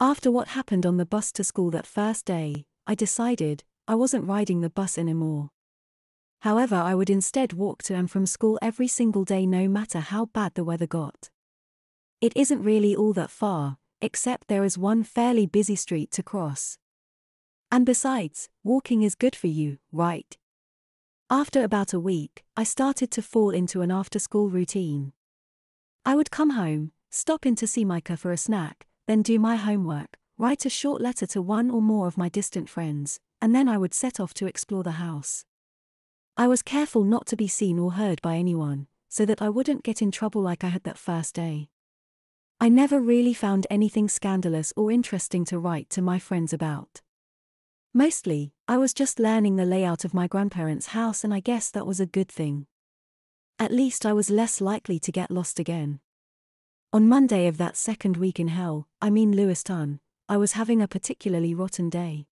After what happened on the bus to school that first day, I decided I wasn't riding the bus anymore. However, I would instead walk to and from school every single day no matter how bad the weather got. It isn't really all that far, except there is one fairly busy street to cross. And besides, walking is good for you, right? After about a week, I started to fall into an after-school routine. I would come home, stop in to see Micah for a snack, then do my homework, write a short letter to one or more of my distant friends, and then I would set off to explore the house. I was careful not to be seen or heard by anyone, so that I wouldn't get in trouble like I had that first day. I never really found anything scandalous or interesting to write to my friends about. Mostly, I was just learning the layout of my grandparents' house, and I guess that was a good thing. At least I was less likely to get lost again. On Monday of that second week in hell, Lewiston, I was having a particularly rotten day.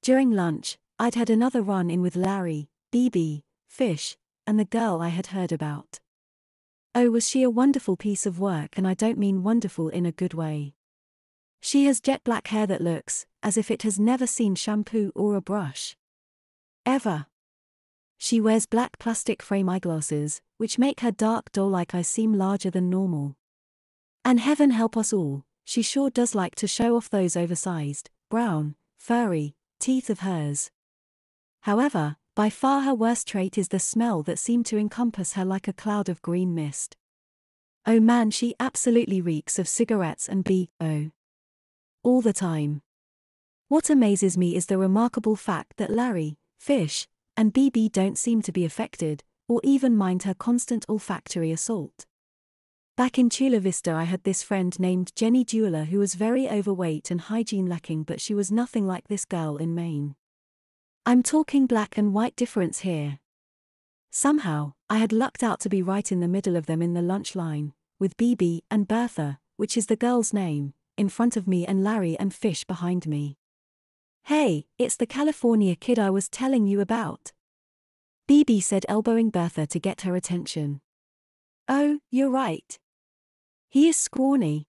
During lunch, I'd had another run-in with Larry, BB, Fish, and the girl I had heard about. Oh, was she a wonderful piece of work, and I don't mean wonderful in a good way. She has jet black hair that looks as if it has never seen shampoo or a brush. Ever. She wears black plastic frame eyeglasses, which make her dark doll-like eyes seem larger than normal. And heaven help us all, she sure does like to show off those oversized, brown, furry teeth of hers. However, by far her worst trait is the smell that seemed to encompass her like a cloud of green mist. Oh man, she absolutely reeks of cigarettes and B.O. all the time. What amazes me is the remarkable fact that Larry, Fish, and BB don't seem to be affected, or even mind her constant olfactory assault. Back in Chula Vista, I had this friend named Jenny Dewler who was very overweight and hygiene lacking, but she was nothing like this girl in Maine. I'm talking black and white difference here. Somehow, I had lucked out to be right in the middle of them in the lunch line, with BB and Bertha, which is the girl's name, in front of me and Larry and Fish behind me. Hey, it's the California kid I was telling you about, BB said, elbowing Bertha to get her attention. Oh, you're right. He is scrawny,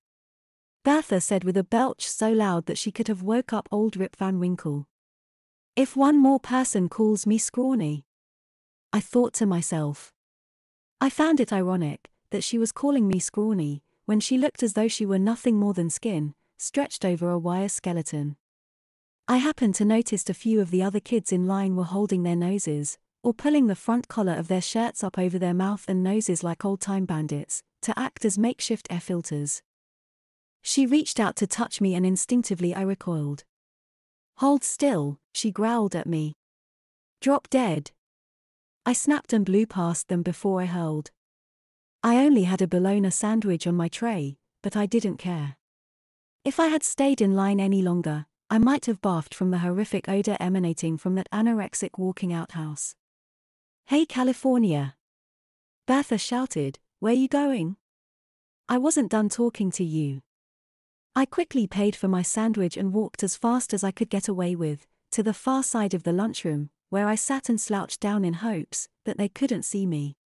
Bertha said with a belch so loud that she could have woke up old Rip Van Winkle. If one more person calls me scrawny, I thought to myself. I found it ironic that she was calling me scrawny when she looked as though she were nothing more than skin, stretched over a wire skeleton. I happened to notice a few of the other kids in line were holding their noses, or pulling the front collar of their shirts up over their mouth and noses like old-time bandits, to act as makeshift air filters. She reached out to touch me and instinctively I recoiled. Hold still, she growled at me. Drop dead. I snapped and blew past them before I hurled. I only had a bologna sandwich on my tray, but I didn't care. If I had stayed in line any longer, I might have barfed from the horrific odor emanating from that anorexic walking outhouse. Hey California! Bertha shouted, where you going? I wasn't done talking to you. I quickly paid for my sandwich and walked as fast as I could get away with, to the far side of the lunchroom, where I sat and slouched down in hopes that they couldn't see me.